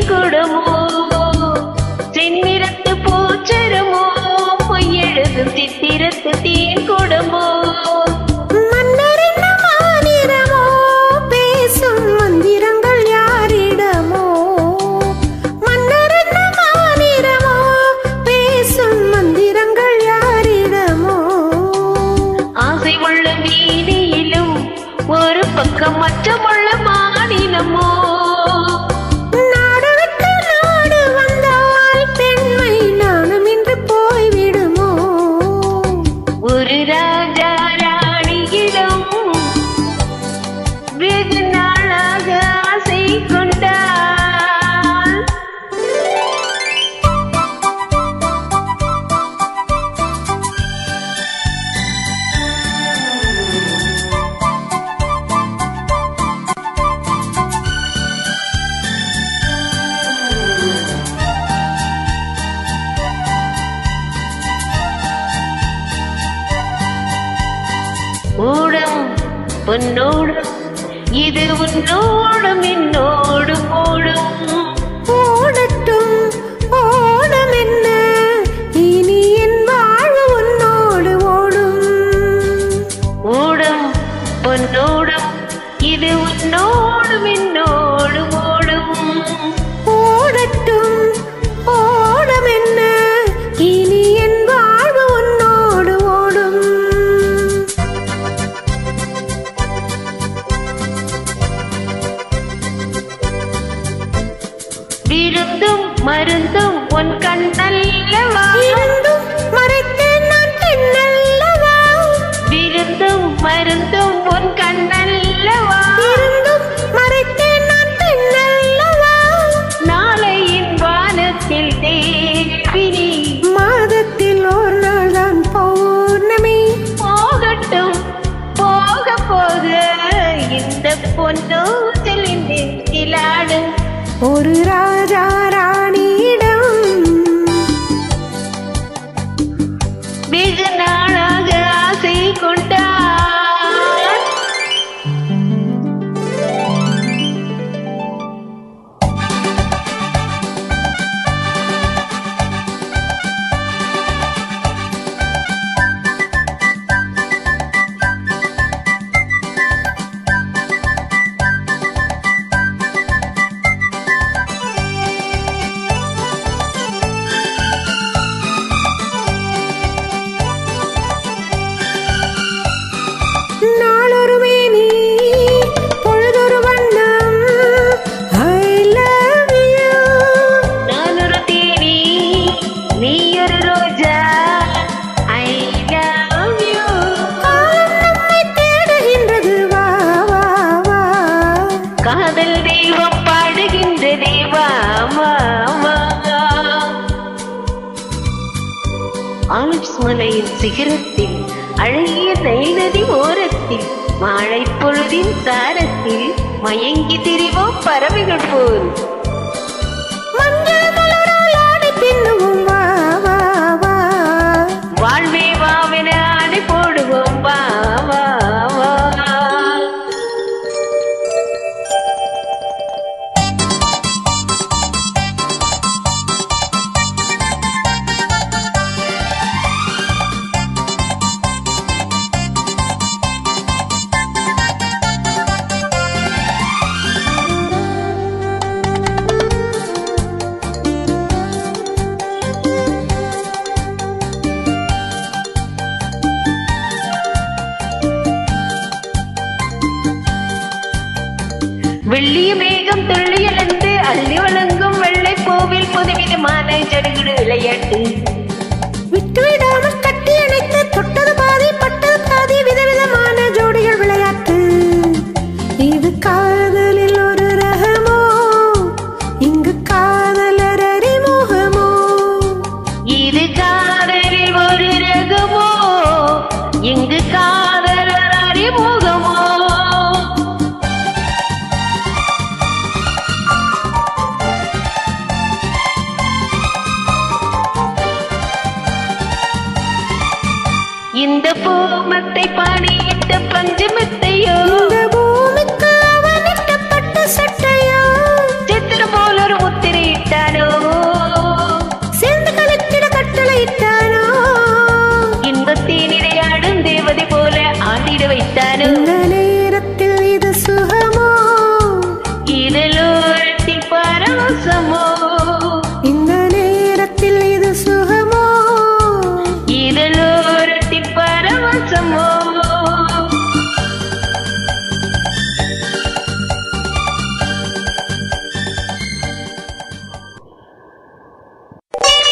குடமோ செந்நிறத்து பூச்சரமோ பொய்யெழுதும் சித்திரத்து தேன் குடமோ பக்கம் மற்றமுள்ள மாநிலமோ நாடு விட்டு நாடு வந்தால் பெண்மை நானும் இன்று போய்விடுமோ ஒரு ராஜா ராணியிடம் வெகு நாளாக ஆசை கொண்டார் ஓடும் பொன்னோடும் இது உன்னோடும் என்னோடும் ஓடும் ஓடட்டும் ஓடும் என்ன இனி என் வாழ்வு உன்னோடு ஓடும் ஓடும் பொன்னோடும் இது உன்னோடும் என்னோடும் ஓடும் ஓடட்டும் ஓடும் என்ன இனி என் வாழ்வு உன்னோடு ஓடும் விருந்தும் மருந்தும் உன் கண்ணல்லவா இருந்தும் மறைத்தேன் நான் பெண்ணல்லவா விருந்தும் மருந்தும் உன் கண்ணல்லவா இருந்தும் மறைத்தேன் நான் பெண்ணல்லவா நாளையின் வானத்தில் தேவினி மாதத்தில் ஒரு நாள் தான் பௌர்ணமி போகட்டும் போக போக இந்த பொன்னூசலின் நெஞ்சிலாடும் ஒரு ராஜா ராணியிடம் வெகு நாளாக ஆசை கொண்டார் நாளொரு மேனி பொழுதொரு வண்ணம் I love you நான் ஒரு தேனி நீ ஒரு ரோஜா I love you காலம் நம்மை தேடுகின்றது வா வா வா காதல் தெய்வம் பாடுகின்றதே வா வா வா ஆல்ப்ஸ் மலையின் சிகரத்தில் அழகிய நைல் நதி ஓரத்தில் மாலை பொழுதின் சாரத்தில் மயங்கி திரிவோம் பறவைகள் போல் மஞ்சள் மலரால் ஆடை பின்னுவோம் வா வா வா வாழ்வே வாவென ஆடை போடுவோம் வா வா வா வெள்ளிய மேகம் துள்ளியலந்து அள்ளி வழங்கும் வெள்ளை பூவில் புதுவிதமான ஜடுகுடு விளையாட்டு விட்டுவிடாமல் கட்டி அணைத்து தொட்டது பாதி பட்டது பாதி விதவிதமான ஜோடிகள் விளையாட்டு இது காதலில் ஒரு ரகமோ இங்கு காதலர் அறிமுகமோ இது காதலில் ஒரு ரகமோ இங்கு காதலர் அறிமுகமோ இந்த பூம